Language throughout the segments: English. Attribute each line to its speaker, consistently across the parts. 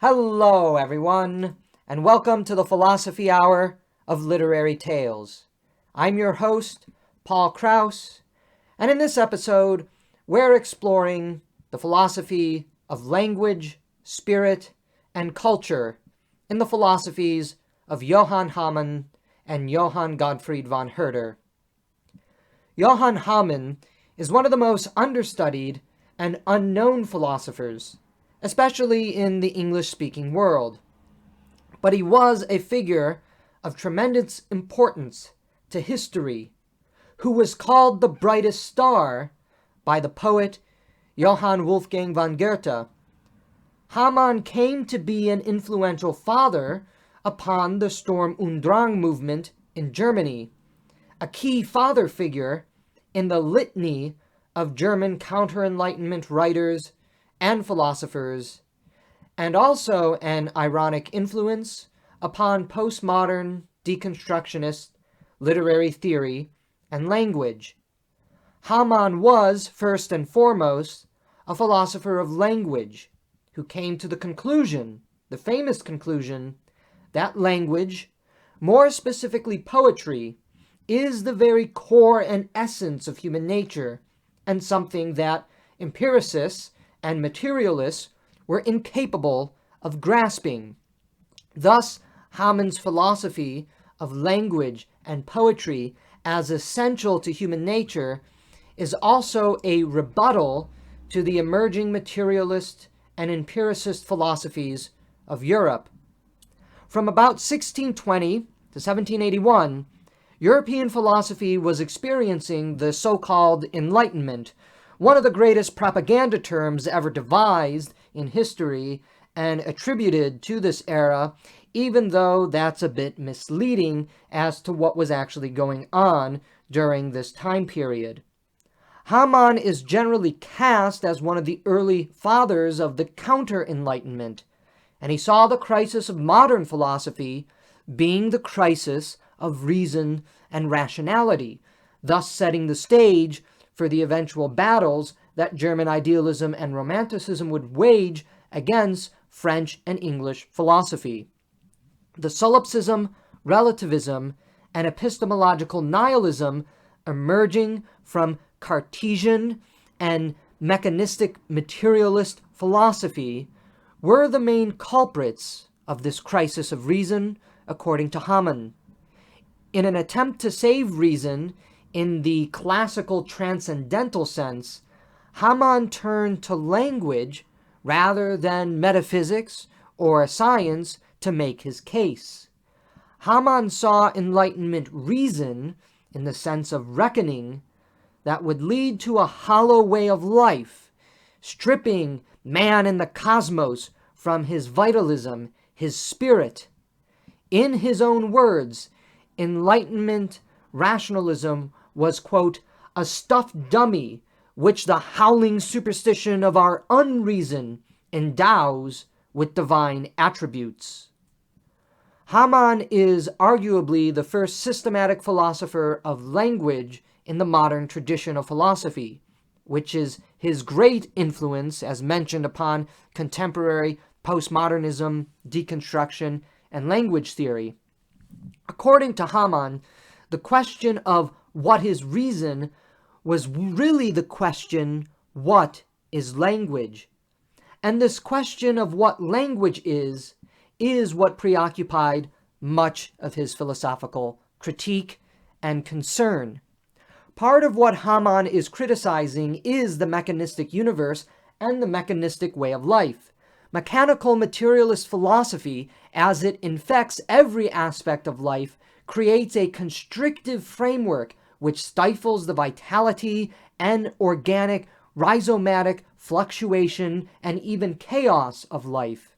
Speaker 1: Hello, everyone, and welcome to the Philosophy Hour of Literary Tales. I'm your host, Paul Krause, and in this episode, we're exploring the philosophy of language, spirit, and culture in the philosophies of Johann Hamann and Johann Gottfried von Herder. Johann Hamann is one of the most understudied and unknown philosophers, especially in the English-speaking world. But he was a figure of tremendous importance to history, who was called the brightest star by the poet Johann Wolfgang von Goethe. Hamann came to be an influential father upon the Sturm und Drang movement in Germany, a key father figure in the litany of German counter-Enlightenment writers and philosophers, and also an ironic influence upon postmodern deconstructionist literary theory and language. Hamann was, first and foremost, a philosopher of language who came to the conclusion, the famous conclusion, that language, more specifically poetry, is the very core and essence of human nature, and something that empiricists and materialists were incapable of grasping. Thus, Hamann's philosophy of language and poetry as essential to human nature is also a rebuttal to the emerging materialist and empiricist philosophies of Europe. From about 1620 to 1781, European philosophy was experiencing the so-called Enlightenment, one of the greatest propaganda terms ever devised in history and attributed to this era, even though that's a bit misleading as to what was actually going on during this time period. Hamann is generally cast as one of the early fathers of the counter-Enlightenment, and he saw the crisis of modern philosophy being the crisis of reason and rationality, thus setting the stage for the eventual battles that German idealism and Romanticism would wage against French and English philosophy. The solipsism, relativism, and epistemological nihilism emerging from Cartesian and mechanistic materialist philosophy were the main culprits of this crisis of reason, according to Hamann. In an attempt to save reason in the classical transcendental sense, Hamann turned to language rather than metaphysics or science to make his case. Hamann saw Enlightenment reason in the sense of reckoning that would lead to a hollow way of life, stripping man and the cosmos from his vitalism, his spirit. In his own words, Enlightenment rationalism was, quote, a stuffed dummy which the howling superstition of our unreason endows with divine attributes. Hamann is arguably the first systematic philosopher of language in the modern tradition of philosophy, which is his great influence, as mentioned, upon contemporary postmodernism, deconstruction, and language theory. According to Hamann, the question of what is reason was really the question, what is language? And this question of what language is what preoccupied much of his philosophical critique and concern. Part of what Hamann is criticizing is the mechanistic universe and the mechanistic way of life. Mechanical materialist philosophy, as it infects every aspect of life, creates a constrictive framework which stifles the vitality and organic, rhizomatic fluctuation and even chaos of life.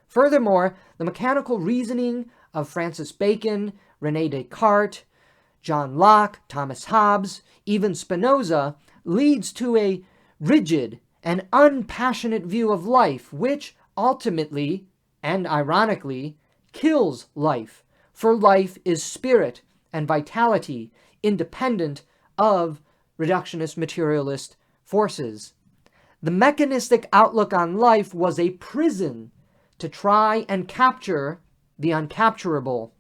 Speaker 1: Furthermore, the mechanical reasoning of Francis Bacon, René Descartes, John Locke, Thomas Hobbes, even Spinoza, leads to a rigid and unpassionate view of life, which ultimately, and ironically, kills life, for life is spirit and vitality, independent of reductionist materialist forces. The mechanistic outlook on life was a prison to try and capture the uncapturable.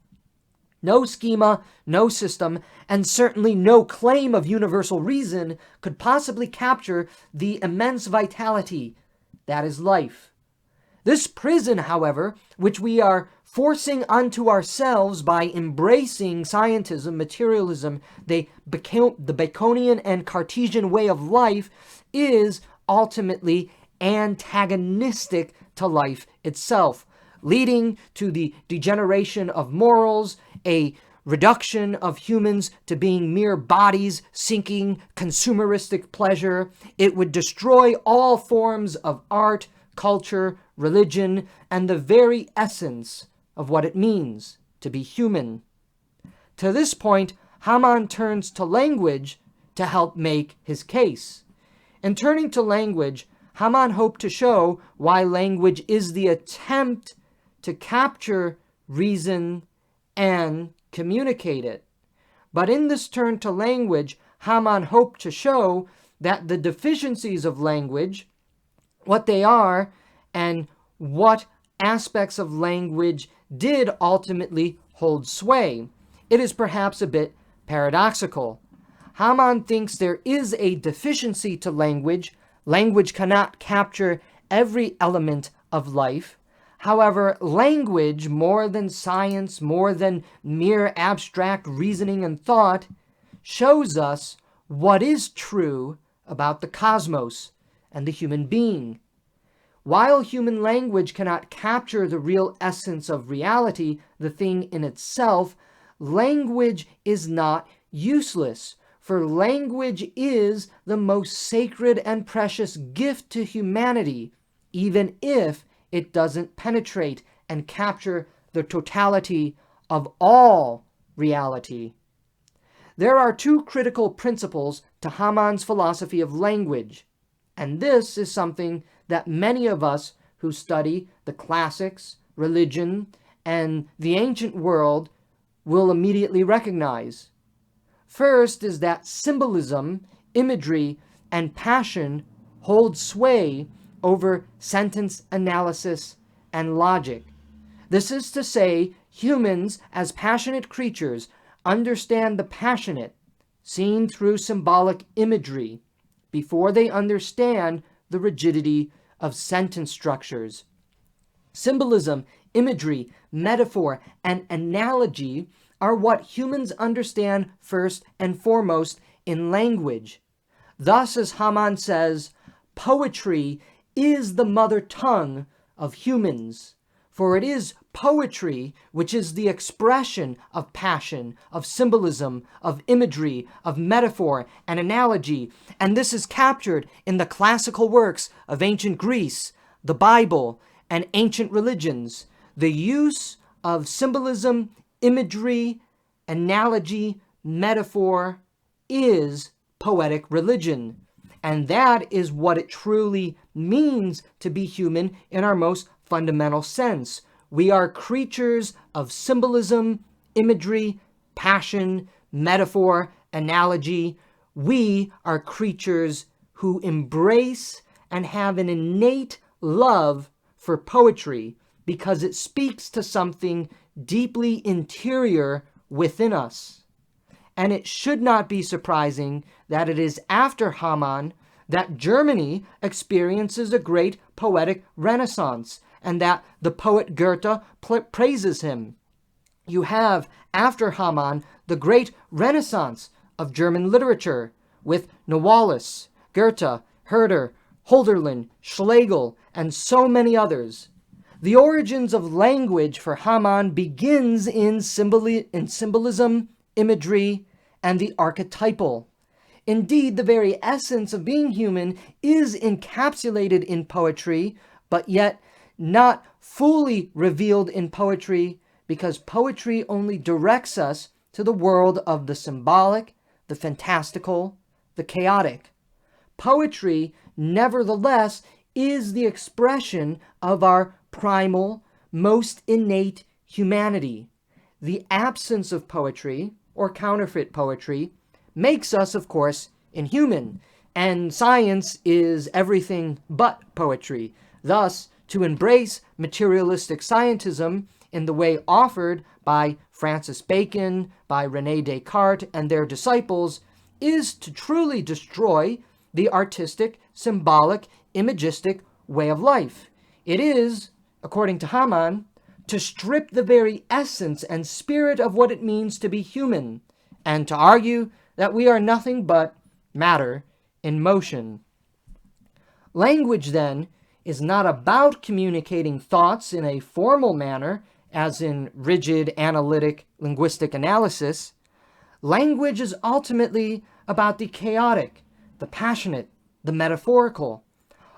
Speaker 1: No schema, no system, and certainly no claim of universal reason could possibly capture the immense vitality that is life. This prison, however, which we are forcing onto ourselves by embracing scientism, materialism, the Baconian and Cartesian way of life, is ultimately antagonistic to life itself, leading to the degeneration of morals, a reduction of humans to being mere bodies seeking consumeristic pleasure. It would destroy all forms of art, culture, religion, and the very essence of what it means to be human. To this point, Hamann turns to language to help make his case. In turning to language, Hamann hoped to show why language is the attempt to capture reason and communicate it. But in this turn to language, Hamann hoped to show that the deficiencies of language, what they are, and what aspects of language did ultimately hold sway. It is perhaps a bit paradoxical. Hamann thinks there is a deficiency to language. Language cannot capture every element of life. However, language, more than science, more than mere abstract reasoning and thought, shows us what is true about the cosmos and the human being. While human language cannot capture the real essence of reality, the thing in itself, language is not useless, for language is the most sacred and precious gift to humanity, even if it doesn't penetrate and capture the totality of all reality. There are two critical principles to Hamann's philosophy of language, and this is something that many of us who study the classics, religion, and the ancient world will immediately recognize. First is that symbolism, imagery, and passion hold sway over sentence analysis and logic. This is to say, humans as passionate creatures understand the passionate, seen through symbolic imagery, before they understand the rigidity of sentence structures. Symbolism, imagery, metaphor, and analogy are what humans understand first and foremost in language. Thus, as Hamann says, poetry is the mother tongue of humans, for it is poetry which is the expression of passion, of symbolism, of imagery, of metaphor and analogy, and this is captured in the classical works of ancient Greece, the Bible, and ancient religions. The use of symbolism, imagery, analogy, metaphor is poetic religion. And that is what it truly means to be human in our most fundamental sense. We are creatures of symbolism, imagery, passion, metaphor, analogy. We are creatures who embrace and have an innate love for poetry because it speaks to something deeply interior within us. And it should not be surprising that it is after Hamann that Germany experiences a great poetic renaissance, and that the poet Goethe praises him. You have, after Hamann, the great renaissance of German literature, with Novalis, Goethe, Herder, Hölderlin, Schlegel, and so many others. The origins of language for Hamann begins in symbolism, imagery, and the archetypal. Indeed, the very essence of being human is encapsulated in poetry, but yet not fully revealed in poetry, because poetry only directs us to the world of the symbolic, the fantastical, the chaotic. Poetry, nevertheless, is the expression of our primal, most innate humanity. The absence of poetry, or counterfeit poetry, makes us, of course, inhuman, and science is everything but poetry. Thus, To embrace materialistic scientism in the way offered by Francis Bacon, by René Descartes, and their disciples is to truly destroy the artistic, symbolic, imagistic way of life. It is, according to Hamann, to strip the very essence and spirit of what it means to be human, and to argue that we are nothing but matter in motion. Language, then, is not about communicating thoughts in a formal manner, as in rigid, analytic, linguistic analysis. Language is ultimately about the chaotic, the passionate, the metaphorical,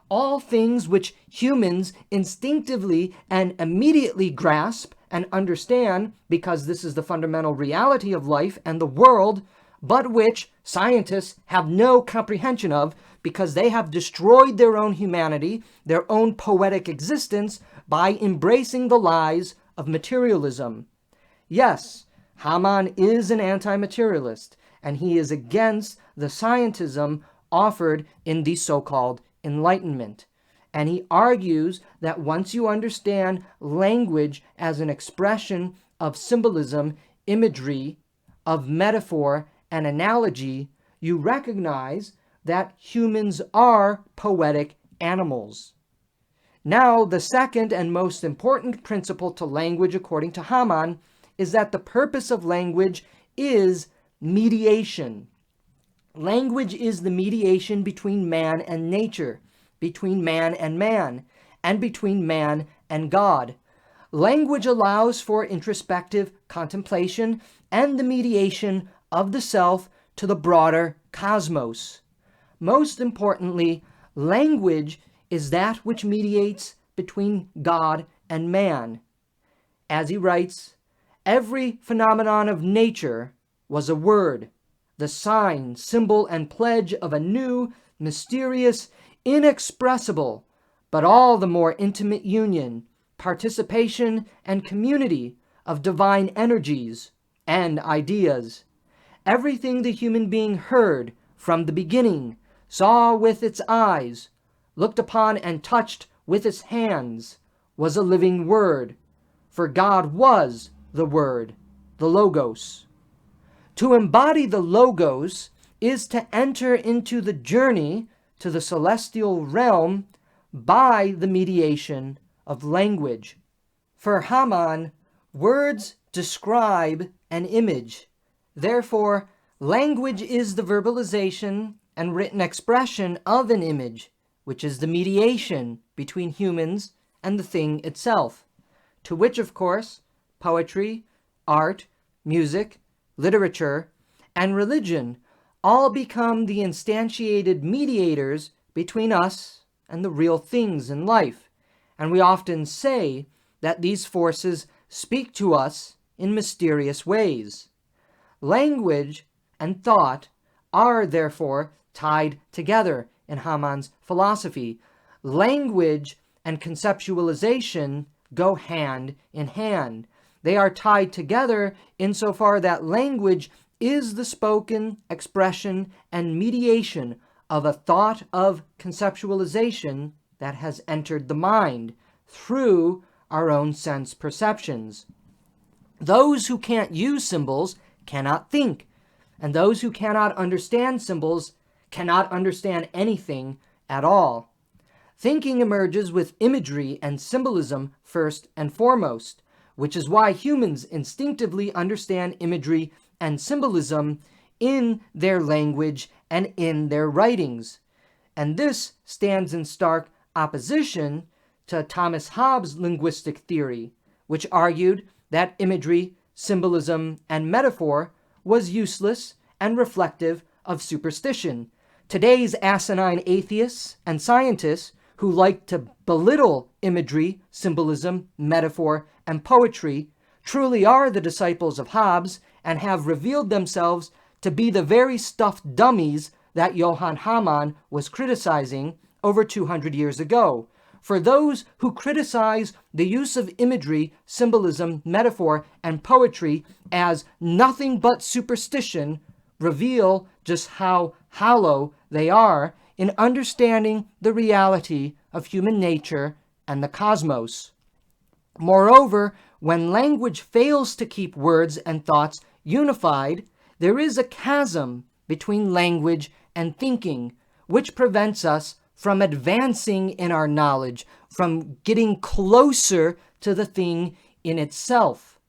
Speaker 1: all things which humans instinctively and immediately grasp and understand because this is the fundamental reality of life and the world, but which scientists have no comprehension of because they have destroyed their own humanity, their own poetic existence, by embracing the lies of materialism. Yes, Hamann is an anti-materialist, and he is against the scientism offered in the so-called Enlightenment. And he argues that once you understand language as an expression of symbolism, imagery, of metaphor, and analogy, you recognize that humans are poetic animals. Now, the second and most important principle to language, according to Hamann, is that the purpose of language is mediation. Language is the mediation between man and nature, between man, and between man and God. Language allows for introspective contemplation and the mediation of the self to the broader cosmos. Most importantly, language is that which mediates between God and man. As he writes, every phenomenon of nature was a word, the sign, symbol, and pledge of a new, mysterious, inexpressible, but all the more intimate union, participation, and community of divine energies and ideas. Everything the human being heard from the beginning, saw with its eyes, looked upon and touched with its hands, was a living word, for God was the Word, the Logos. To embody the Logos is to enter into the journey to the celestial realm by the mediation of language. For Hamann, words describe an image. Therefore, language is the verbalization and written expression of an image, which is the mediation between humans and the thing itself, to which, of course, poetry, art, music, literature, and religion all become the instantiated mediators between us and the real things in life, and we often say that these forces speak to us in mysterious ways. Language and thought are therefore tied together in Hamann's philosophy. Language and conceptualization go hand in hand. They are tied together insofar that language is the spoken expression and mediation of a thought of conceptualization that has entered the mind through our own sense perceptions. Those who can't use symbols cannot think, and those who cannot understand symbols cannot understand anything at all. Thinking emerges with imagery and symbolism first and foremost, which is why humans instinctively understand imagery and symbolism in their language and in their writings. And this stands in stark opposition to Thomas Hobbes' linguistic theory, which argued that imagery, symbolism, and metaphor was useless and reflective of superstition. Today's asinine atheists and scientists who like to belittle imagery, symbolism, metaphor, and poetry truly are the disciples of Hobbes and have revealed themselves to be the very stuffed dummies that Johann Hamann was criticizing over 200 years ago. For those who criticize the use of imagery, symbolism, metaphor, and poetry as nothing but superstition reveal just how hollow they are in understanding the reality of human nature and the cosmos. Moreover, when language fails to keep words and thoughts unified, there is a chasm between language and thinking, which prevents us from advancing in our knowledge, from getting closer to the thing in itself.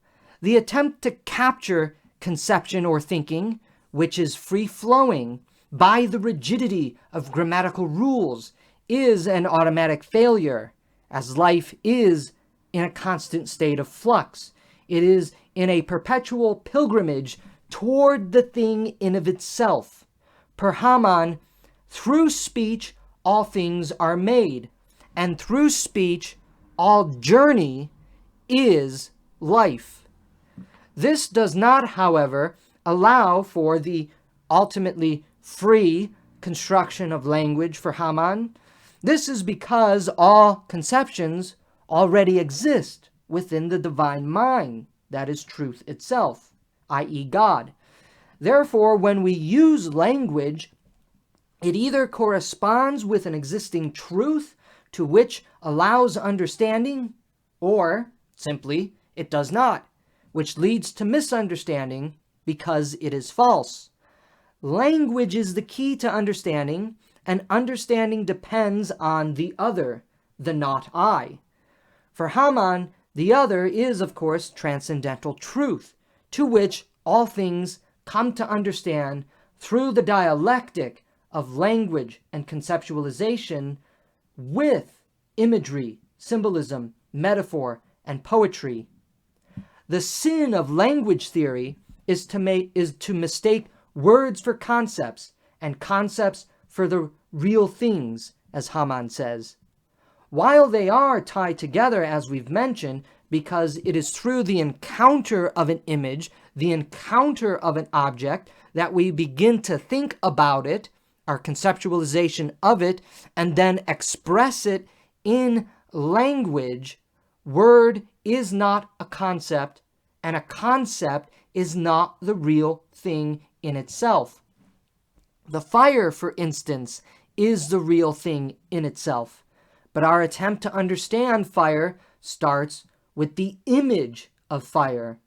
Speaker 1: The attempt to capture conception or thinking, which is free-flowing by the rigidity of grammatical rules, is an automatic failure, as life is in a constant state of flux. It is in a perpetual pilgrimage toward the thing in of itself. Per Hamann, through speech all things are made, and through speech all journey is life. This does not, however, allow for the ultimately free construction of language for Hamann. This is because all conceptions already exist within the divine mind, that is truth itself, i.e. God. Therefore, when we use language, it either corresponds with an existing truth to which allows understanding, or simply it does not, which leads to misunderstanding because it is false. Language is the key to understanding, and understanding depends on the other, the not I. For Hamann, the other is, of course, transcendental truth, to which all things come to understand through the dialectic of language and conceptualization with imagery, symbolism, metaphor, and poetry. The sin of language theory is to mistake words for concepts and concepts for the real things, as Hamann says. While they are tied together, as we've mentioned, because it is through the encounter of an image, the encounter of an object, that we begin to think about it, our conceptualization of it, and then express it in language. Word is not a concept, and a concept is not the real thing in itself. The fire, for instance, is the real thing in itself. But our attempt to understand fire starts with the image of fire.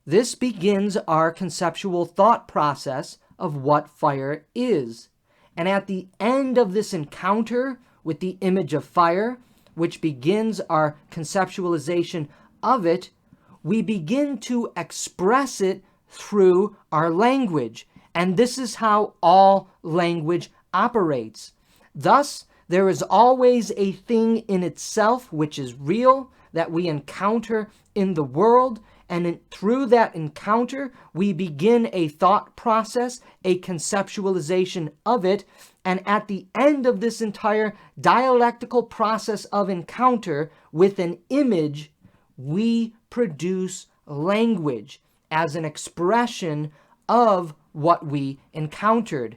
Speaker 1: This begins our conceptual thought process of what fire is. And at the end of this encounter with the image of fire, which begins our conceptualization of it, we begin to express it through our language. And this is how all language operates. Thus, there is always a thing in itself which is real that we encounter in the world, and through that encounter, we begin a thought process, a conceptualization of it, and at the end of this entire dialectical process of encounter with an image, we produce language as an expression of what we encountered.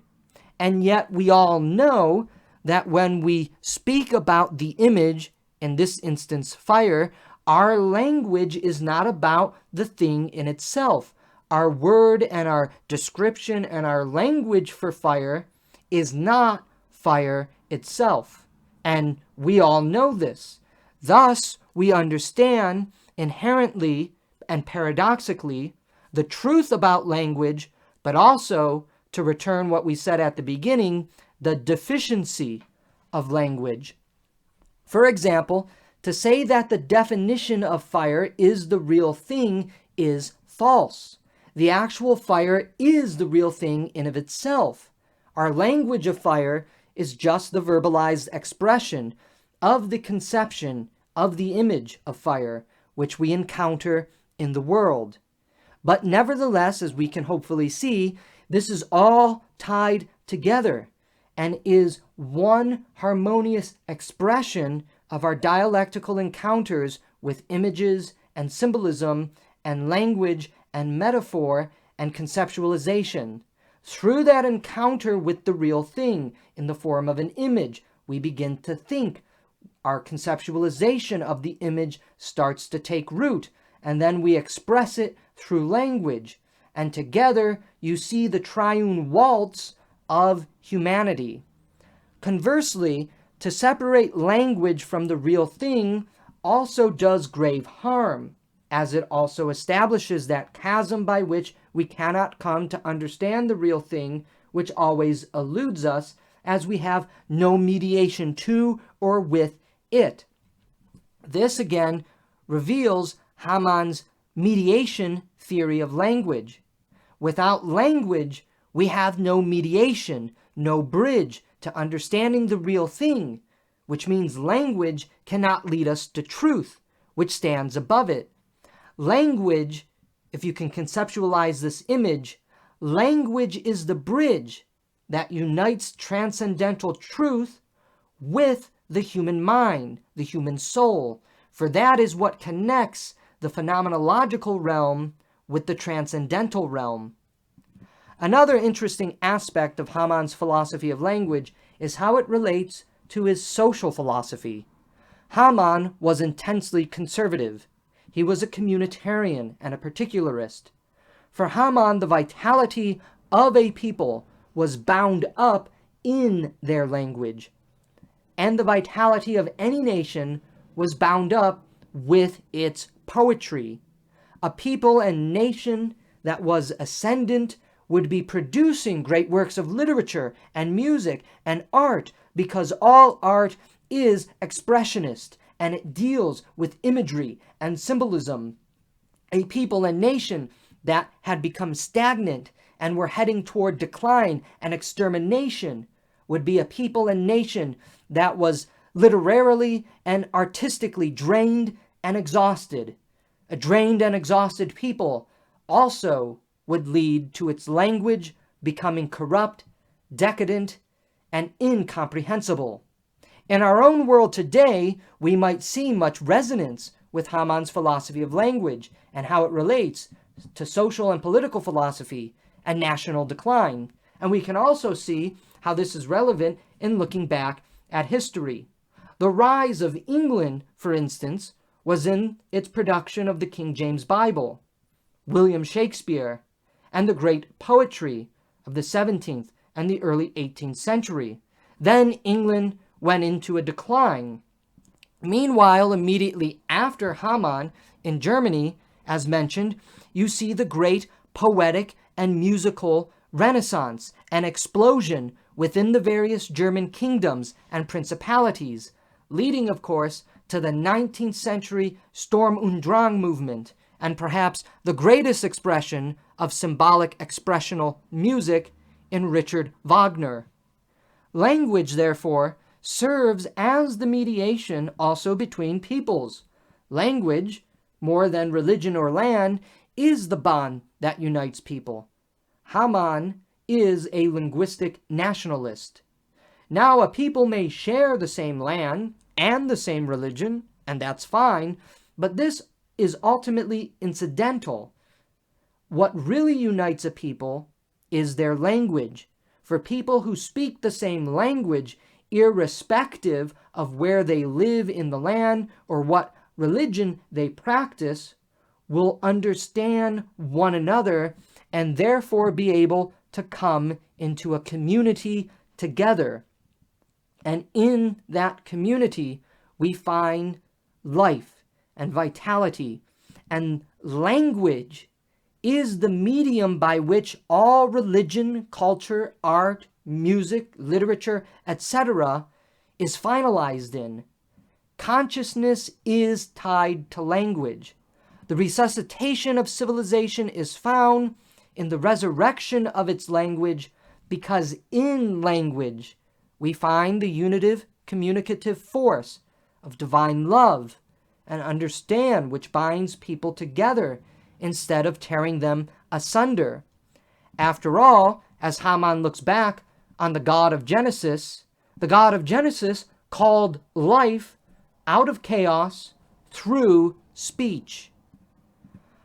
Speaker 1: And yet we all know that when we speak about the image, in this instance fire, our language is not about the thing in itself. Our word and our description and our language for fire is not fire itself. And we all know this. Thus, we understand inherently and paradoxically the truth about language, but also, to return what we said at the beginning, the deficiency of language. For example, to say that the definition of fire is the real thing is false. The actual fire is the real thing in of itself. Our language of fire is just the verbalized expression of the conception of the image of fire, which we encounter in the world. But nevertheless, as we can hopefully see, this is all tied together and is one harmonious expression of our dialectical encounters with images and symbolism and language and metaphor and conceptualization. Through that encounter with the real thing in the form of an image, we begin to think. Our conceptualization of the image starts to take root, and then we express it through language. And together, you see the triune waltz of humanity. Conversely, to separate language from the real thing also does grave harm, as it also establishes that chasm by which we cannot come to understand the real thing, which always eludes us, as we have no mediation to or with it. This again reveals Hamann's mediation theory of language. Without language, we have no mediation, no bridge to understanding the real thing, which means language cannot lead us to truth, which stands above it. Language, if you can conceptualize this image, language is the bridge that unites transcendental truth with the human mind, the human soul, for that is what connects the phenomenological realm with the transcendental realm. Another interesting aspect of Hamann's philosophy of language is how it relates to his social philosophy. Hamann was intensely conservative. He was a communitarian and a particularist. For Hamann, the vitality of a people was bound up in their language, and the vitality of any nation was bound up with its poetry. A people and nation that was ascendant would be producing great works of literature and music and art, because all art is expressionist and it deals with imagery and symbolism. A people and nation that had become stagnant and were heading toward decline and extermination would be a people and nation that was literarily and artistically drained and exhausted. A drained and exhausted people also would lead to its language becoming corrupt, decadent, and incomprehensible. In our own world today, we might see much resonance with Hamann's philosophy of language and how it relates to social and political philosophy and national decline. And we can also see how this is relevant in looking back at history. The rise of England, for instance, was in its production of the King James Bible, William Shakespeare, and the great poetry of the 17th and the early 18th century. Then England went into a decline. Meanwhile, immediately after Hamann, in Germany, as mentioned, you see the great poetic and musical renaissance and explosion within the various German kingdoms and principalities, leading, of course, to the 19th century Sturm und Drang movement, and perhaps the greatest expression of symbolic expressional music in Richard Wagner. Language, therefore, serves as the mediation also between peoples. Language, more than religion or land, is the bond that unites people. Hamann is a linguistic nationalist. Now, a people may share the same land and the same religion, and that's fine, but this is ultimately incidental. What really unites a people is their language. For people who speak the same language, irrespective of where they live in the land or what religion they practice, will understand one another and therefore be able to come into a community together. And in that community, we find life and vitality, and language is the medium by which all religion, culture, art, music, literature, etc. is finalized in. Consciousness is tied to language. The resuscitation of civilization is found in the resurrection of its language, because in language we find the unitive communicative force of divine love and understand which binds people together instead of tearing them asunder. After all, as Hamann looks back on the God of Genesis, the God of Genesis called life out of chaos through speech.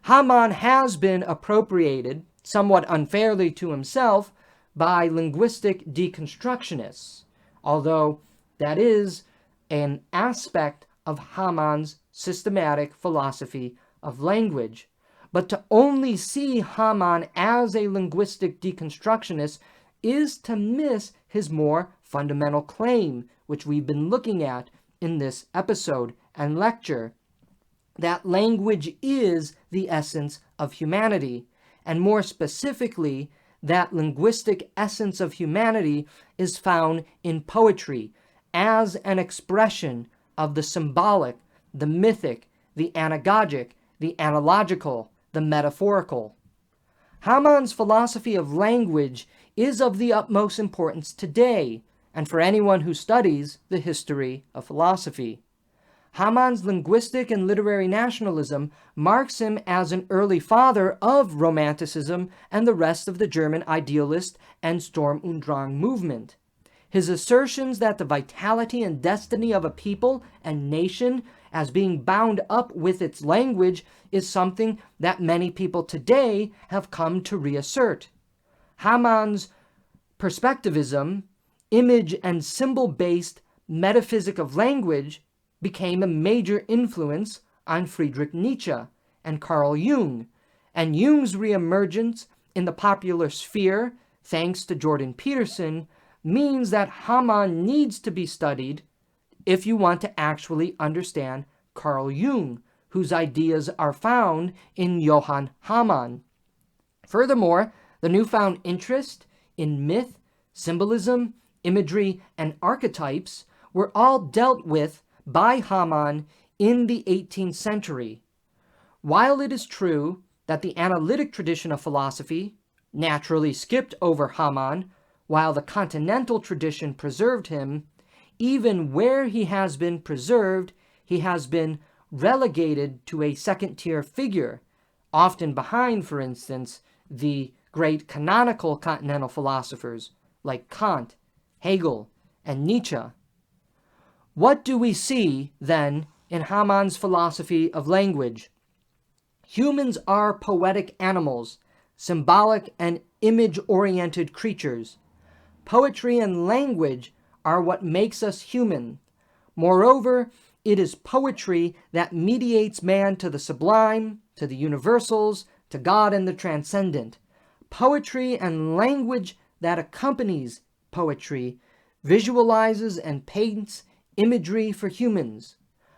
Speaker 1: Hamann has been appropriated, somewhat unfairly to himself, by linguistic deconstructionists, although that is an aspect of Hamann's systematic philosophy of language. But to only see Hamann as a linguistic deconstructionist is to miss his more fundamental claim, which we've been looking at in this episode and lecture, that language is the essence of humanity, and more specifically, that linguistic essence of humanity is found in poetry as an expression of the symbolic, the mythic, the anagogic, the analogical, the metaphorical. Hamann's philosophy of language is of the utmost importance today, and for anyone who studies the history of philosophy. Hamann's linguistic and literary nationalism marks him as an early father of Romanticism and the rest of the German idealist and Sturm und Drang movement. His assertions that the vitality and destiny of a people and nation as being bound up with its language is something that many people today have come to reassert. Hamann's perspectivism, image and symbol-based metaphysic of language became a major influence on Friedrich Nietzsche and Carl Jung, and Jung's reemergence in the popular sphere, thanks to Jordan Peterson, means that Hamann needs to be studied if you want to actually understand Carl Jung, whose ideas are found in Johann Hamann. Furthermore, the newfound interest in myth, symbolism, imagery, and archetypes were all dealt with by Hamann in the 18th century. While it is true that the analytic tradition of philosophy naturally skipped over Hamann, while the continental tradition preserved him, even where he has been preserved, he has been relegated to a second-tier figure, often behind, for instance, the great canonical continental philosophers like Kant, Hegel, and Nietzsche. What do we see, then, in Hamann's philosophy of language? Humans are poetic animals, symbolic and image-oriented creatures. Poetry and language are what makes us human. Moreover, it is poetry that mediates man to the sublime, to the universals, to God and the transcendent. Poetry and language that accompanies poetry visualizes and paints imagery for humans.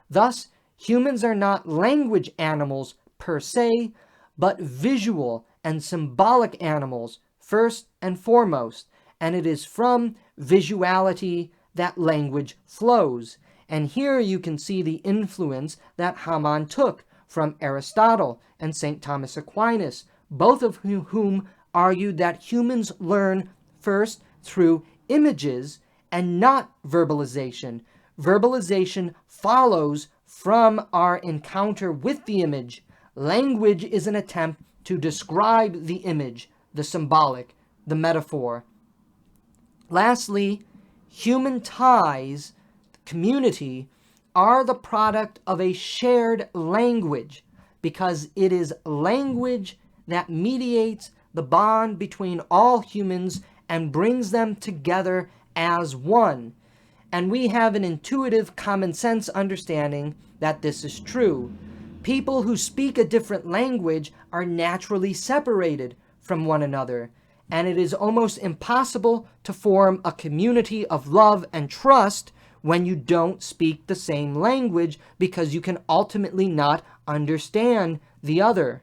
Speaker 1: Thus, humans are not language animals per se, but visual and symbolic animals first and foremost, and it is from visuality that language flows. And here you can see the influence that Hamann took from Aristotle and St. Thomas Aquinas, both of whom argued that humans learn first through images and not verbalization. Verbalization follows from our encounter with the image. Language is an attempt to describe the image, the symbolic, the metaphor. Lastly, human ties, community, are the product of a shared language, because it is language that mediates the bond between all humans and brings them together as one. And we have an intuitive common sense understanding that this is true. People who speak a different language are naturally separated from one another, and it is almost impossible to form a community of love and trust when you don't speak the same language, because you can ultimately not understand the other.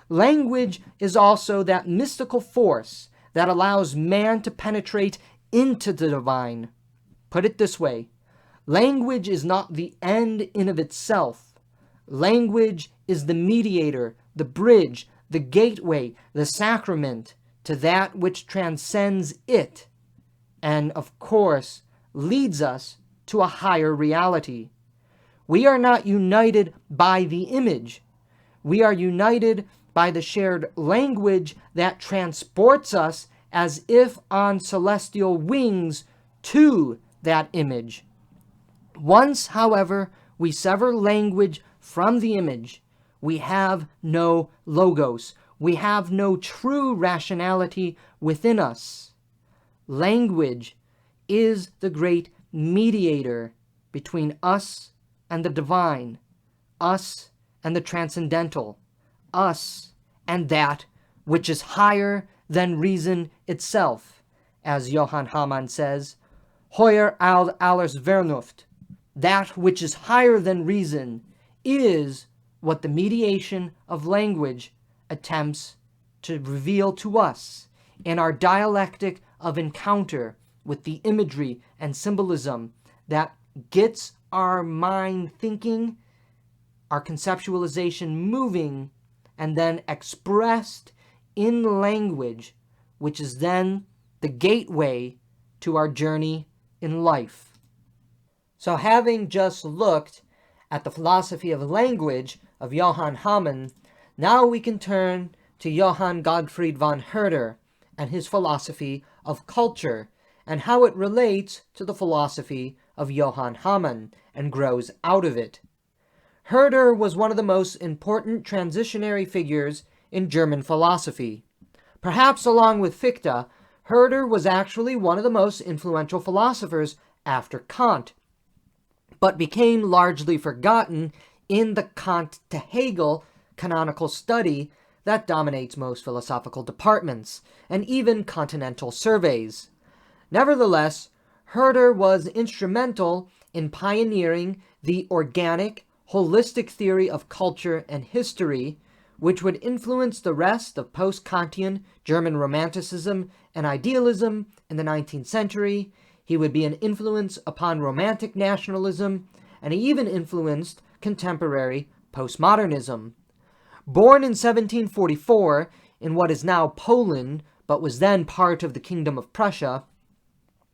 Speaker 1: Language is also that mystical force that allows man to penetrate into the divine. Put it this way, language is not the end in of itself. Language is the mediator, the bridge, the gateway, the sacrament to that which transcends it, and of course leads us to a higher reality. We are not united by the image. We are united by the shared language that transports us as if on celestial wings to that image. Once, however, we sever language from the image, we have no logos. We have no true rationality within us. Language is the great mediator between us and the divine, us and the transcendental, us and that which is higher than reason itself. As Johann Hamann says,
Speaker 2: höher als Vernunft, that which is higher than reason, is what the mediation of language attempts to reveal to us in our dialectic of encounter with the imagery and symbolism that gets our mind thinking, our conceptualization moving, and then expressed in language, which is then the gateway to our journey in life. So having just looked at the philosophy of language of Johann Hamann, now we can turn to Johann Gottfried von Herder and his philosophy of culture, and how it relates to the philosophy of Johann Hamann and grows out of it. Herder was one of the most important transitionary figures in German philosophy. Perhaps along with Fichte, Herder was actually one of the most influential philosophers after Kant, but became largely forgotten in the Kant to Hegel canonical study that dominates most philosophical departments, and even continental surveys. Nevertheless, Herder was instrumental in pioneering the organic, holistic theory of culture and history, which would influence the rest of post-Kantian German Romanticism and idealism in the 19th century. He would be an influence upon Romantic nationalism, and he even influenced contemporary postmodernism. Born in 1744 in what is now Poland, but was then part of the Kingdom of Prussia,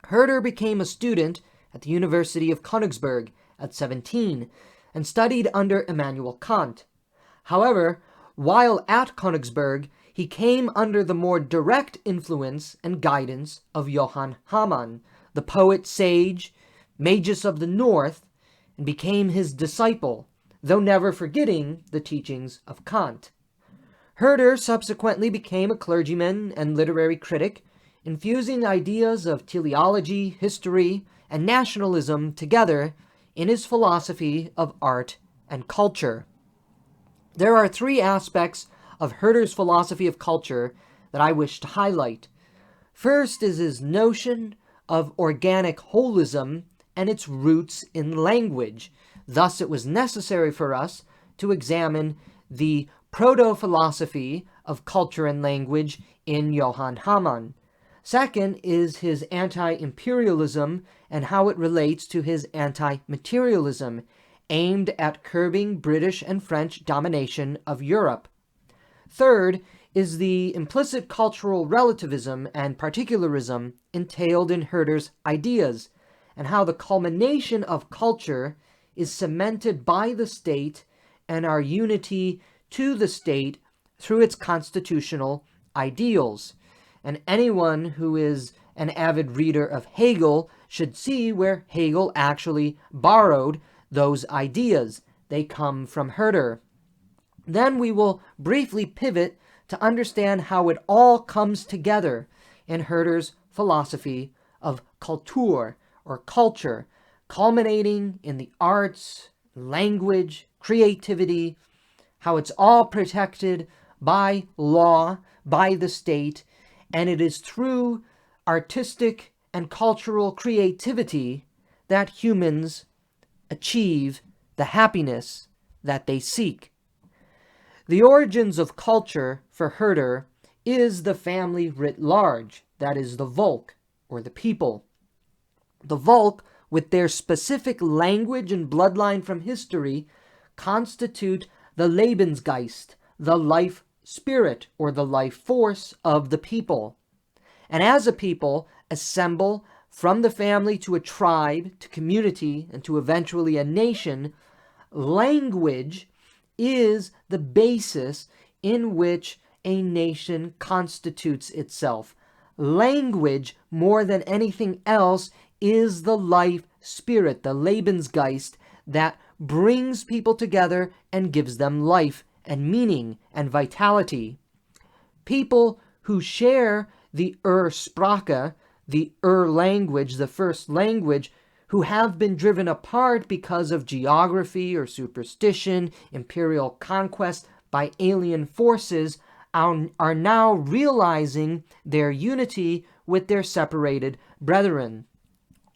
Speaker 2: Herder became a student at the University of Königsberg at 17 and studied under Immanuel Kant. However, while at Königsberg, he came under the more direct influence and guidance of Johann Hamann, the poet-sage, magus of the North, and became his disciple, though never forgetting the teachings of Kant. Herder subsequently became a clergyman and literary critic, infusing ideas of teleology, history, and nationalism together in his philosophy of art and culture. There are three aspects of Herder's philosophy of culture that I wish to highlight. First is his notion of organic holism and its roots in language. Thus, it was necessary for us to examine the proto-philosophy of culture and language in Johann Hamann. Second is his anti-imperialism and how it relates to his anti-materialism, aimed at curbing British and French domination of Europe. Third is the implicit cultural relativism and particularism entailed in Herder's ideas, and how the culmination of culture is cemented by the state and our unity to the state through its constitutional ideals. And anyone who is an avid reader of Hegel should see where Hegel actually borrowed those ideas. They come from Herder. Then we will briefly pivot to understand how it all comes together in Herder's philosophy of Kultur, or culture, culminating in the arts, language, creativity, how it's all protected by law, by the state, and it is through artistic and cultural creativity that humans achieve the happiness that they seek. The origins of culture for Herder is the family writ large, that is the Volk, or the people. The Volk, with their specific language and bloodline from history, constitute the Lebensgeist, the life spirit, or the life force of the people. And as a people, assemble from the family to a tribe, to community, and to eventually a nation. Language is the basis in which a nation constitutes itself. Language, more than anything else, is the life spirit, the Lebensgeist, that brings people together and gives them life and meaning and vitality. People who share the Sprache, the language, the first language, who have been driven apart because of geography or superstition, imperial conquest by alien forces, are now realizing their unity with their separated brethren.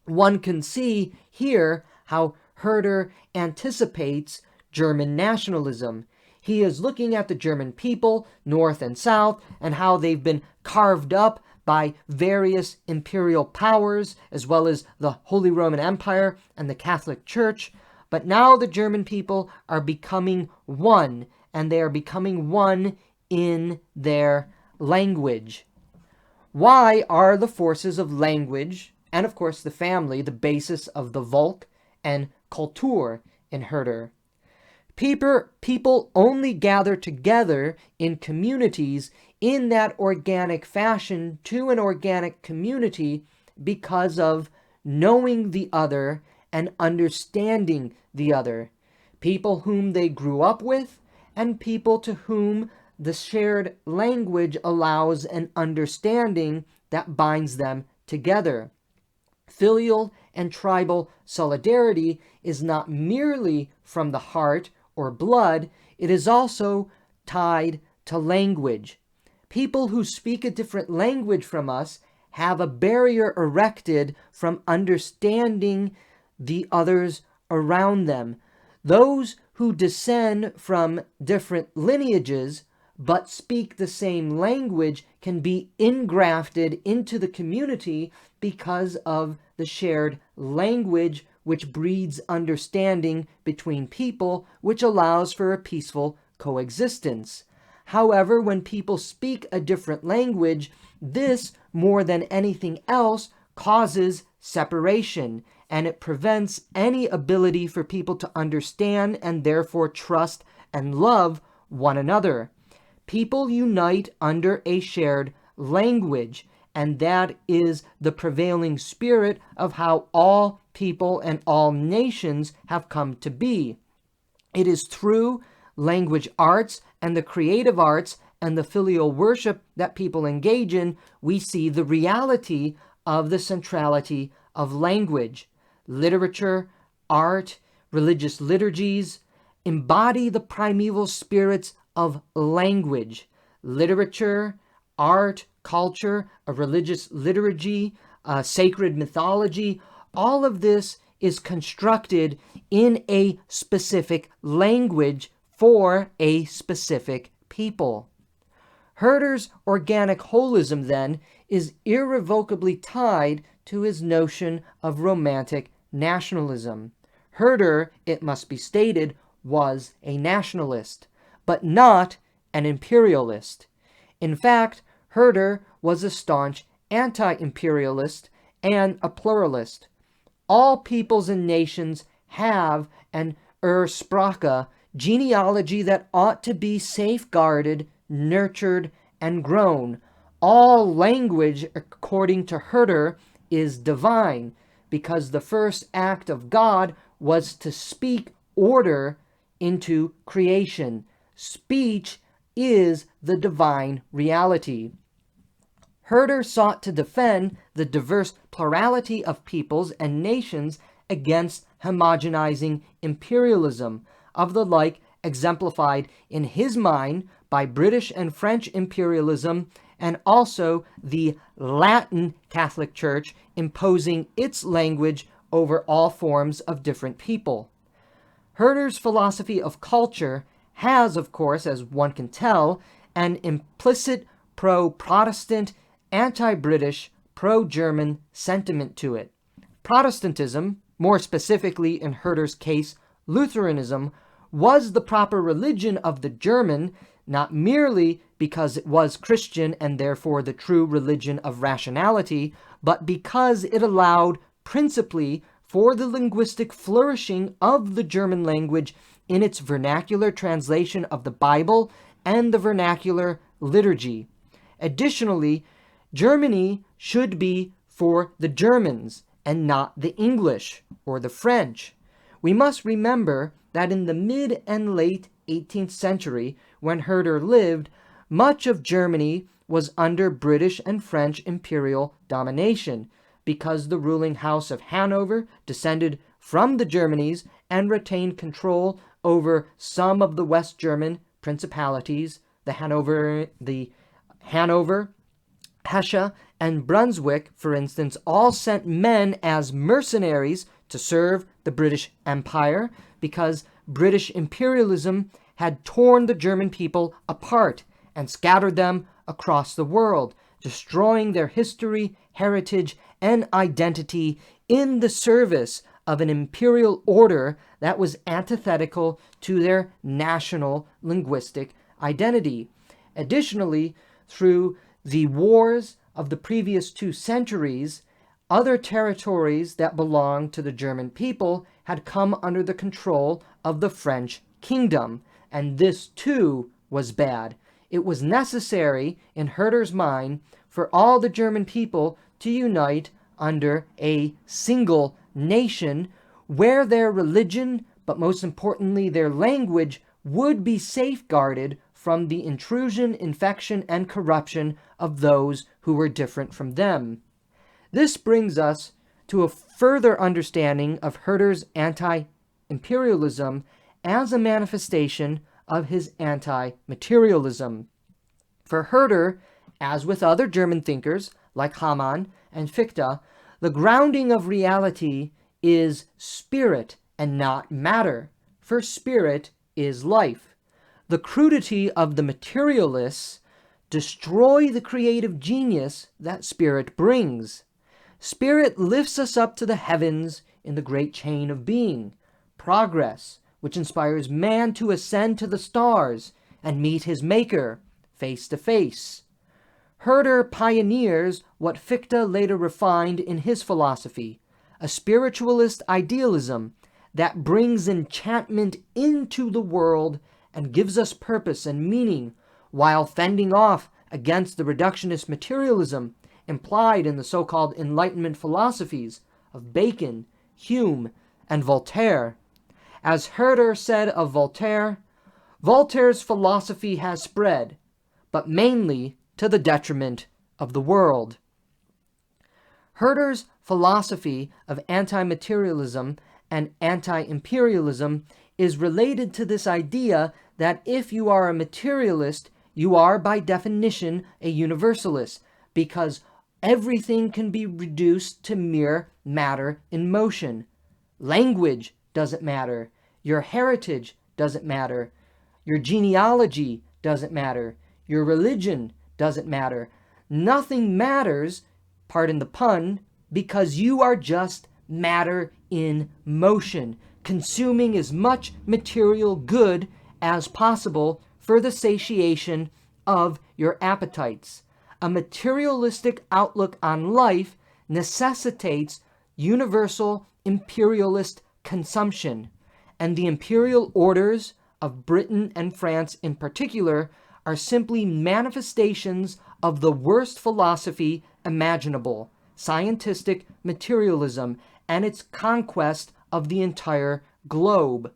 Speaker 2: One can see here how Herder anticipates German nationalism. He is looking at the German people, North and South, and how they've been carved up by various imperial powers, as well as the Holy Roman Empire and the Catholic Church. But now the German people are becoming one, and they are becoming one in their language. Why are the forces of language, and of course the family, the basis of the Volk and Kultur in Herder? People only gather together in communities in that organic fashion to an organic community because of knowing the other and understanding the other. People whom they grew up with and people to whom the shared language allows an understanding that binds them together. Filial and tribal solidarity is not merely from the heart or blood, it is also tied to language. People who speak a different language from us have a barrier erected from understanding the others around them. Those who descend from different lineages but speak the same language can be ingrafted into the community because of the shared language, which breeds understanding between people, which allows for a peaceful coexistence. However, when people speak a different language, this, more than anything else, causes separation, and it prevents any ability for people to understand and therefore trust and love one another. People unite under a shared language, and that is the prevailing spirit of how all people and all nations have come to be. It is through language arts and the creative arts and the filial worship that people engage in, we see the reality of the centrality of language. Literature, art, religious liturgies embody the primeval spirits of language. Literature, art, culture, a religious liturgy, sacred mythology, all of this is constructed in a specific language for a specific people. Herder's organic holism, then, is irrevocably tied to his notion of romantic nationalism. Herder, it must be stated, was a nationalist, but not an imperialist. In fact, Herder was a staunch anti-imperialist and a pluralist. All peoples and nations have an Ursprache, genealogy that ought to be safeguarded, nurtured, and grown. All language, according to Herder, is divine, because the first act of God was to speak order into creation. Speech is the divine reality. Herder sought to defend the diverse plurality of peoples and nations against homogenizing imperialism, of the like exemplified in his mind by British and French imperialism, and also the Latin Catholic Church imposing its language over all forms of different people. Herder's philosophy of culture has, of course, as one can tell, an implicit pro-Protestant, anti-British, pro-German sentiment to it. Protestantism, more specifically in Herder's case, Lutheranism, was the proper religion of the German, not merely because it was Christian and therefore the true religion of rationality, but because it allowed principally for the linguistic flourishing of the German language in its vernacular translation of the Bible and the vernacular liturgy. Additionally, Germany should be for the Germans and not the English or the French. We must remember that in the mid and late 18th century, when Herder lived, much of Germany was under British and French imperial domination, because the ruling house of Hanover descended from the Germanies and retained control over some of the West German principalities, the Hanover, Hesse and Brunswick, for instance, all sent men as mercenaries to serve the British Empire because British imperialism had torn the German people apart and scattered them across the world, destroying their history, heritage, and identity in the service of an imperial order that was antithetical to their national linguistic identity. Additionally, through the wars of the previous 2 centuries, other territories that belonged to the German people had come under the control of the French kingdom, and this too was bad. It was necessary, in Herder's mind, for all the German people to unite under a single nation where their religion, but most importantly their language, would be safeguarded from the intrusion, infection, and corruption of those who were different from them. This brings us to a further understanding of Herder's anti-imperialism as a manifestation of his anti-materialism. For Herder, as with other German thinkers like Hamann and Fichte, the grounding of reality is spirit and not matter, for spirit is life. The crudity of the materialists destroy the creative genius that spirit brings. Spirit lifts us up to the heavens in the great chain of being, progress, which inspires man to ascend to the stars and meet his maker face to face. Herder pioneers what Fichte later refined in his philosophy, a spiritualist idealism that brings enchantment into the world and gives us purpose and meaning, while fending off against the reductionist materialism implied in the so-called Enlightenment philosophies of Bacon, Hume, and Voltaire. As Herder said of Voltaire, Voltaire's philosophy has spread, but mainly to the detriment of the world. Herder's philosophy of anti-materialism and anti-imperialism is related to this idea that if you are a materialist, you are by definition a universalist, because everything can be reduced to mere matter in motion. Language doesn't matter. Your heritage doesn't matter. Your genealogy doesn't matter. Your religion doesn't matter. Nothing matters, pardon the pun, because you are just matter in motion, consuming as much material good as possible for the satiation of your appetites. A materialistic outlook on life necessitates universal imperialist consumption, and the imperial orders of Britain and France in particular are simply manifestations of the worst philosophy imaginable, scientistic materialism, and its conquest of the entire globe.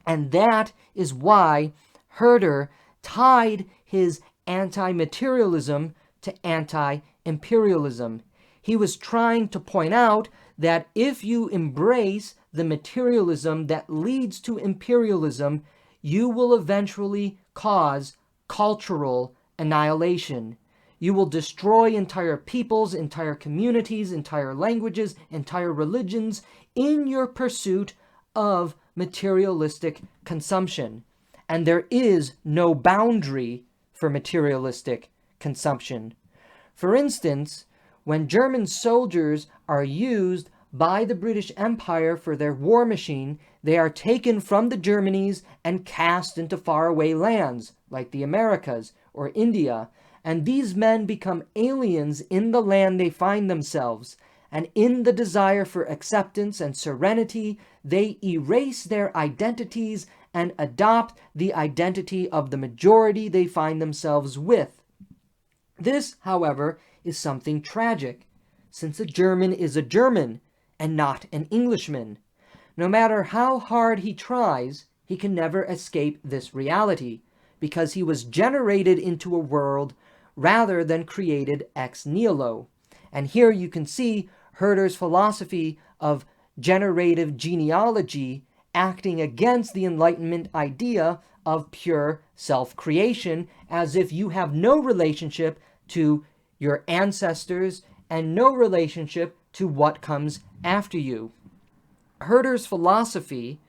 Speaker 2: And that is why Herder tied his anti-materialism to anti-imperialism. He was trying to point out that if you embrace the materialism that leads to imperialism, you will eventually cause cultural annihilation. You will destroy entire peoples, entire communities, entire languages, entire religions in your pursuit of materialistic consumption. And there is no boundary for materialistic consumption. For instance, when German soldiers are used by the British Empire for their war machine, they are taken from the Germanies and cast into faraway lands like the Americas or India, and these men become aliens in the land they find themselves, and in the desire for acceptance and serenity, they erase their identities and adopt the identity of the majority they find themselves with. This, however, is something tragic, since a German is a German and not an Englishman. No matter how hard he tries, he can never escape this reality, because he was generated into a world rather than created ex nihilo. And here you can see Herder's philosophy of generative genealogy acting against the Enlightenment idea of pure self-creation, as if you have no relationship to your ancestors and no relationship to what comes after you. Herder's philosophy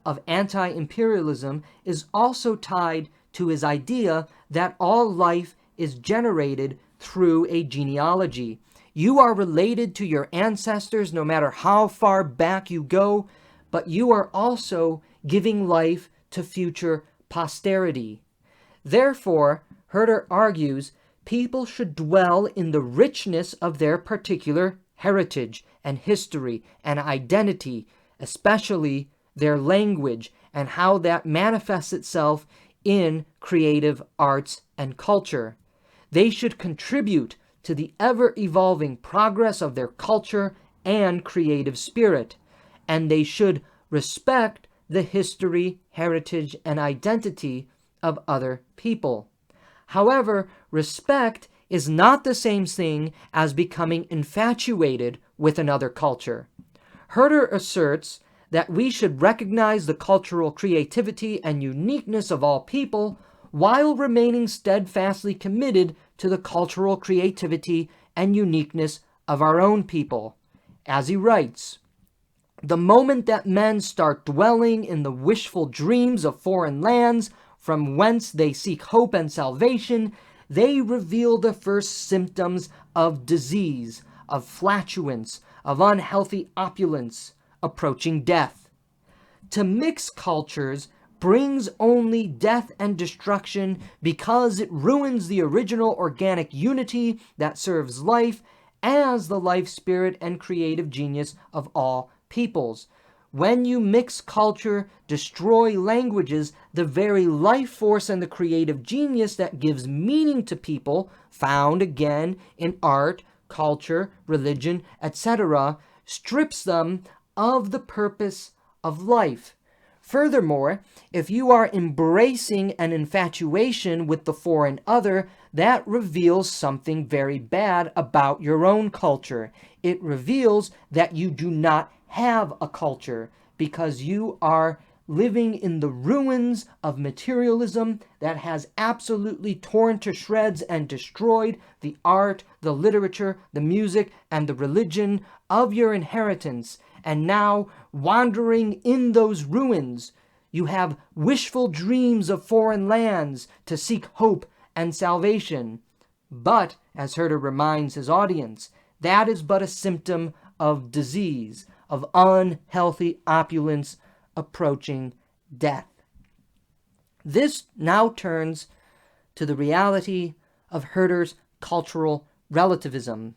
Speaker 2: of anti-imperialism is also tied to his idea that all life is generated through a genealogy. You are related to your ancestors no matter how far back you go, but you are also giving life to future posterity. Therefore, Herder argues people should dwell in the richness of their particular heritage and history and identity, especially their language and how that manifests itself in creative arts and culture. They should contribute to the ever-evolving progress of their culture and creative spirit, and they should respect the history, heritage, and identity of other people. However, respect is not the same thing as becoming infatuated with another culture. Herder asserts that we should recognize the cultural creativity and uniqueness of all people while remaining steadfastly committed to the cultural creativity and uniqueness of our own people. As he writes, the moment that men start dwelling in the wishful dreams of foreign lands from whence they seek hope and salvation, they reveal the first symptoms of disease, of flatulence, of unhealthy opulence, approaching death. To mix cultures brings only death and destruction because it ruins the original organic unity that serves life as the life spirit and creative genius of all peoples. When you mix culture, destroy languages, the very life force and the creative genius that gives meaning to people, found again in art, culture, religion, etc., strips them of the purpose of life. Furthermore, if you are embracing an infatuation with the foreign other, that reveals something very bad about your own culture. It reveals that you do not have a culture because you are living in the ruins of materialism that has absolutely torn to shreds and destroyed the art, the literature, the music, and the religion of your inheritance. And now, wandering in those ruins, you have wishful dreams of foreign lands to seek hope and salvation. But, as Herder reminds his audience, that is but a symptom of disease, of unhealthy opulence approaching death. This now turns to the reality of Herder's cultural relativism.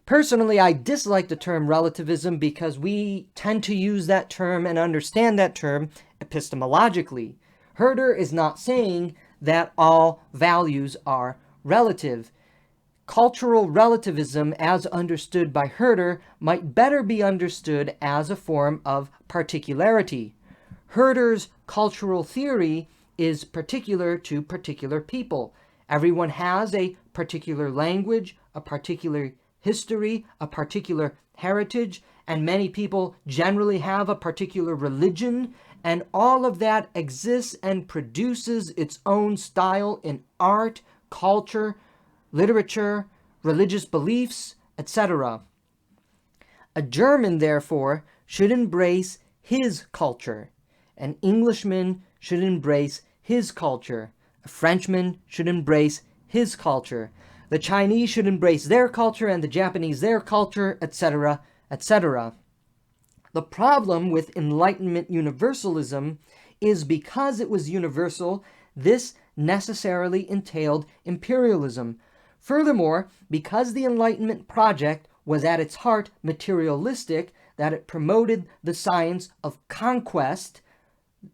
Speaker 2: Personally, I dislike the term relativism because we tend to use that term and understand that term epistemologically. Herder is not saying that all values are relative. Cultural relativism, as understood by Herder, might better be understood as a form of particularity. Herder's cultural theory is particular to particular people. Everyone has a particular language, a particular history, a particular heritage, and many people generally have a particular religion, and all of that exists and produces its own style in art, culture, literature, religious beliefs, etc. A German, therefore, should embrace his culture. An Englishman should embrace his culture. A Frenchman should embrace his culture. The Chinese should embrace their culture and the Japanese their culture, etc., etc. The problem with Enlightenment universalism is because it was universal, this necessarily entailed imperialism. Furthermore, because the Enlightenment project was at its heart materialistic, that it promoted the science of conquest,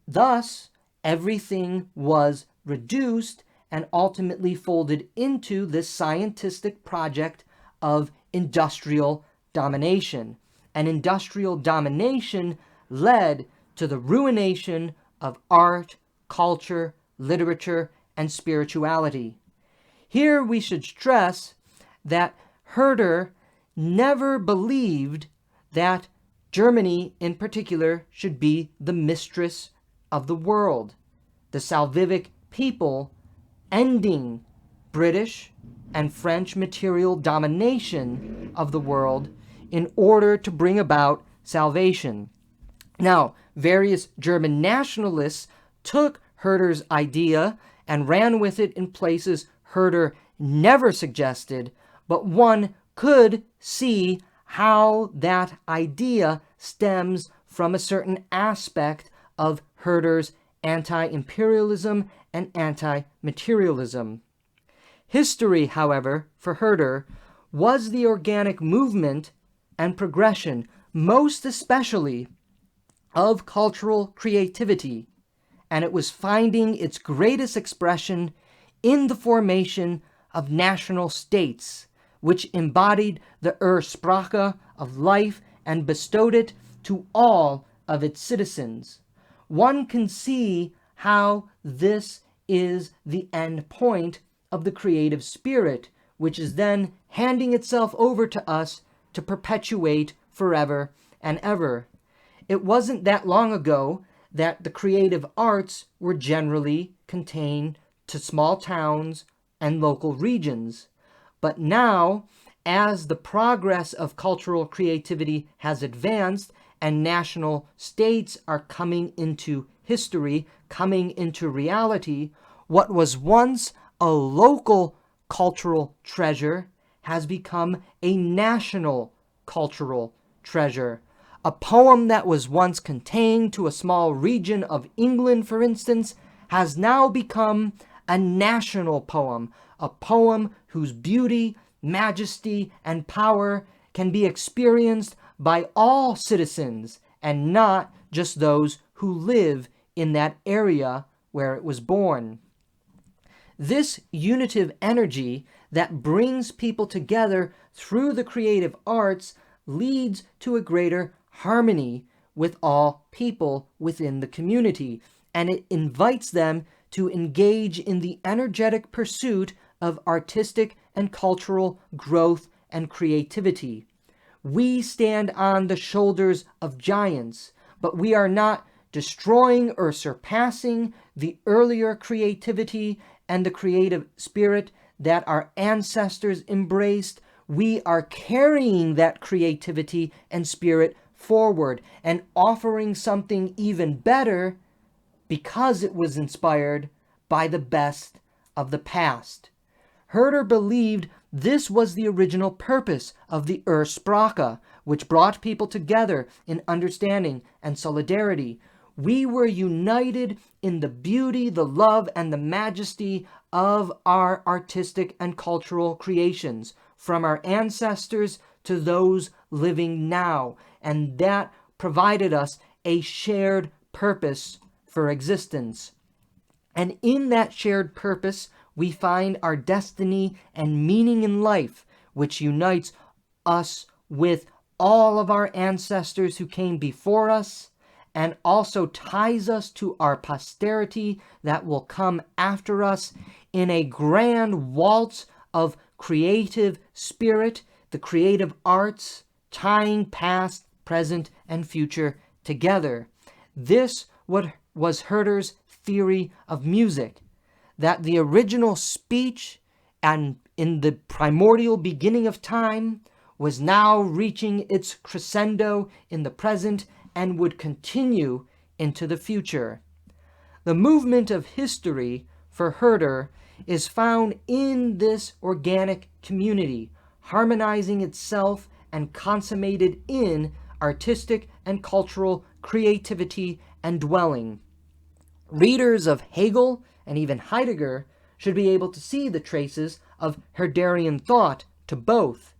Speaker 2: thus everything was reduced and ultimately folded into this scientific project of industrial domination. And industrial domination led to the ruination of art, culture, literature, and spirituality. Here we should stress that Herder never believed that Germany in particular should be the mistress of the world. The Salvific people ending British and French material domination of the world in order to bring about salvation. Now, various German nationalists took Herder's idea and ran with it in places Herder never suggested, but one could see how that idea stems from a certain aspect of Herder's anti-imperialism and anti-materialism. History, however, for Herder, was the organic movement and progression, most especially of cultural creativity, and it was finding its greatest expression in the formation of national states, which embodied the Ursprache of life and bestowed it to all of its citizens. One can see how this is the end point of the creative spirit, which is then handing itself over to us to perpetuate forever and ever. It wasn't that long ago that the creative arts were generally contained to small towns and local regions. But now, as the progress of cultural creativity has advanced and national states are coming into history, coming into reality, what was once a local cultural treasure has become a national cultural treasure. A poem that was once contained to a small region of England, for instance, has now become a national poem, a poem whose beauty, majesty, and power can be experienced by all citizens and not just those who live in that area where it was born. This unitive energy that brings people together through the creative arts leads to a greater harmony with all people within the community, and it invites them to engage in the energetic pursuit of artistic and cultural growth and creativity. We stand on the shoulders of giants, but we are not destroying or surpassing the earlier creativity and the creative spirit that our ancestors embraced. We are carrying that creativity and spirit forward and offering something even better because it was inspired by the best of the past. Herder believed this was the original purpose of the Ursprache, which brought people together in understanding and solidarity. We were united in the beauty, the love, and the majesty of our artistic and cultural creations, from our ancestors to those living now, and that provided us a shared purpose for existence. And in that shared purpose, we find our destiny and meaning in life, which unites us with all of our ancestors who came before us, and also ties us to our posterity that will come after us in a grand waltz of creative spirit, the creative arts, tying past, present, and future together. This was Herder's theory of music, that the original speech and in the primordial beginning of time was now reaching its crescendo in the present and would continue into the future. The movement of history for Herder is found in this organic community, harmonizing itself and consummated in artistic and cultural creativity and dwelling. Readers of Hegel and even Heidegger should be able to see the traces of Herderian thought to both.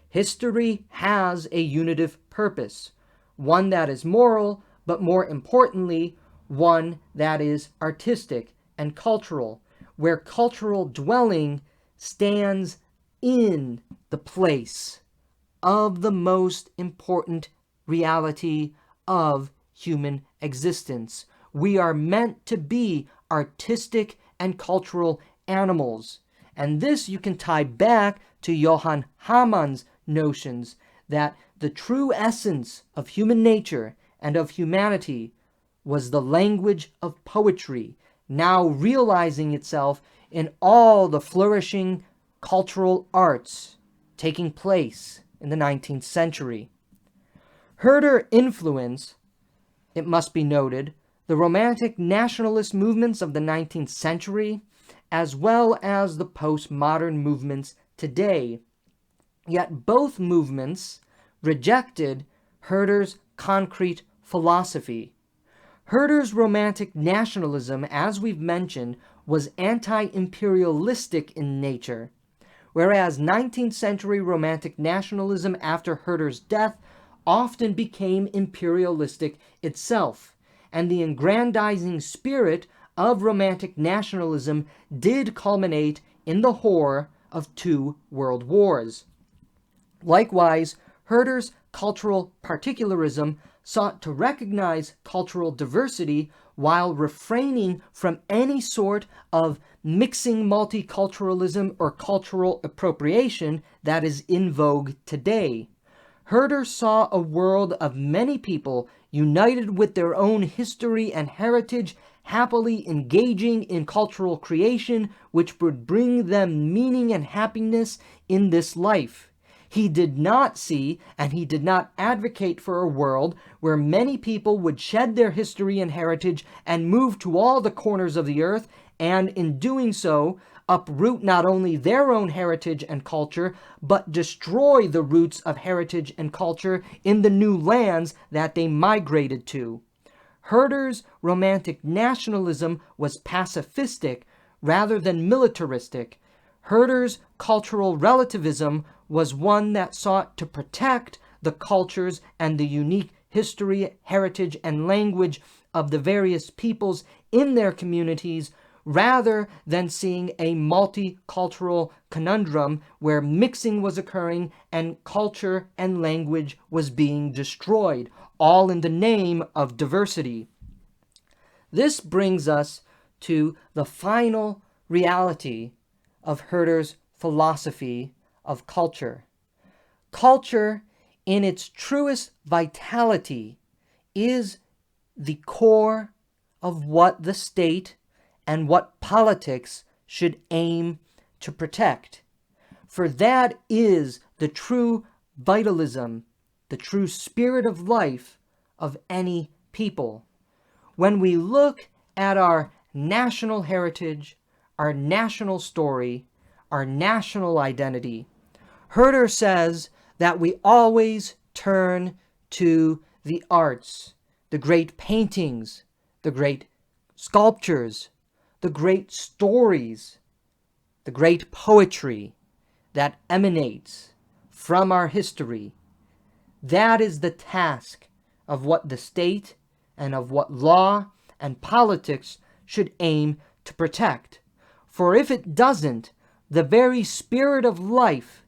Speaker 2: History has a unitive purpose, one that is moral, but more importantly, one that is artistic and cultural, where cultural dwelling stands in the place of the most important reality of human existence. We are meant to be artistic and cultural animals. And this you can tie back to Johann Hamann's notions that the true essence of human nature and of humanity was the language of poetry, now realizing itself in all the flourishing cultural arts taking place in the 19th century. Herder influenced, it must be noted, the Romantic nationalist movements of the 19th century, as well as the postmodern movements today. Yet both movements rejected Herder's concrete philosophy. Herder's Romantic nationalism, as we've mentioned, was anti-imperialistic in nature, whereas 19th century Romantic nationalism after Herder's death often became imperialistic itself, and the aggrandizing spirit of Romantic nationalism did culminate in the horror of 2 world wars. Likewise, Herder's cultural particularism sought to recognize cultural diversity while refraining from any sort of mixing multiculturalism or cultural appropriation that is in vogue today. Herder saw a world of many people united with their own history and heritage, happily engaging in cultural creation which would bring them meaning and happiness in this life. He did not see, and he did not advocate for a world where many people would shed their history and heritage and move to all the corners of the earth, and in doing so, uproot not only their own heritage and culture, but destroy the roots of heritage and culture in the new lands that they migrated to. Herder's Romantic nationalism was pacifistic rather than militaristic. Herder's cultural relativism was one that sought to protect the cultures and the unique history, heritage, and language of the various peoples in their communities, rather than seeing a multicultural conundrum where mixing was occurring and culture and language was being destroyed, all in the name of diversity. This brings us to the final reality of Herder's philosophy of culture. Culture, in its truest vitality, is the core of what the state and what politics should aim to protect. For that is the true vitalism, the true spirit of life of any people. When we look at our national heritage, our national story, our national identity, Herder says that we always turn to the arts, the great paintings, the great sculptures, the great stories, the great poetry that emanates from our history. That is the task of what the state and of what law and politics should aim to protect. For if it doesn't, the very spirit of life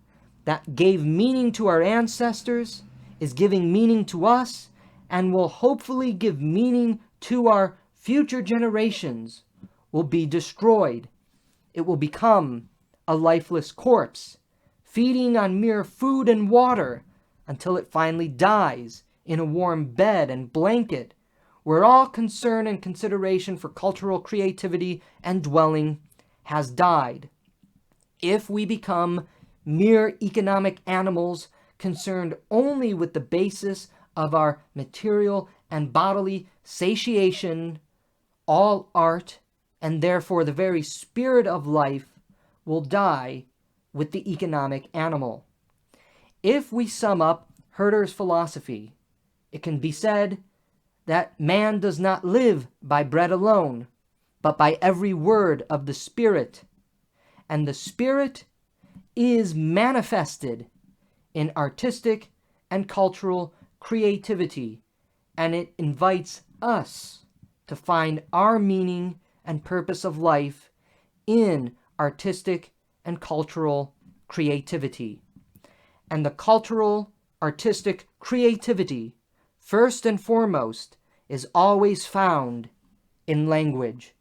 Speaker 2: that gave meaning to our ancestors is giving meaning to us and will hopefully give meaning to our future generations will be destroyed. It will become a lifeless corpse, feeding on mere food and water until it finally dies in a warm bed and blanket, where all concern and consideration for cultural creativity and dwelling has died. If we become mere economic animals concerned only with the basis of our material and bodily satiation, all art, and therefore the very spirit of life, will die with the economic animal. If we sum up Herder's philosophy, it can be said that man does not live by bread alone, but by every word of the Spirit. And the Spirit is manifested in artistic and cultural creativity, and it invites us to find our meaning and purpose of life in artistic and cultural creativity. And the cultural, artistic creativity, first and foremost, is always found in language.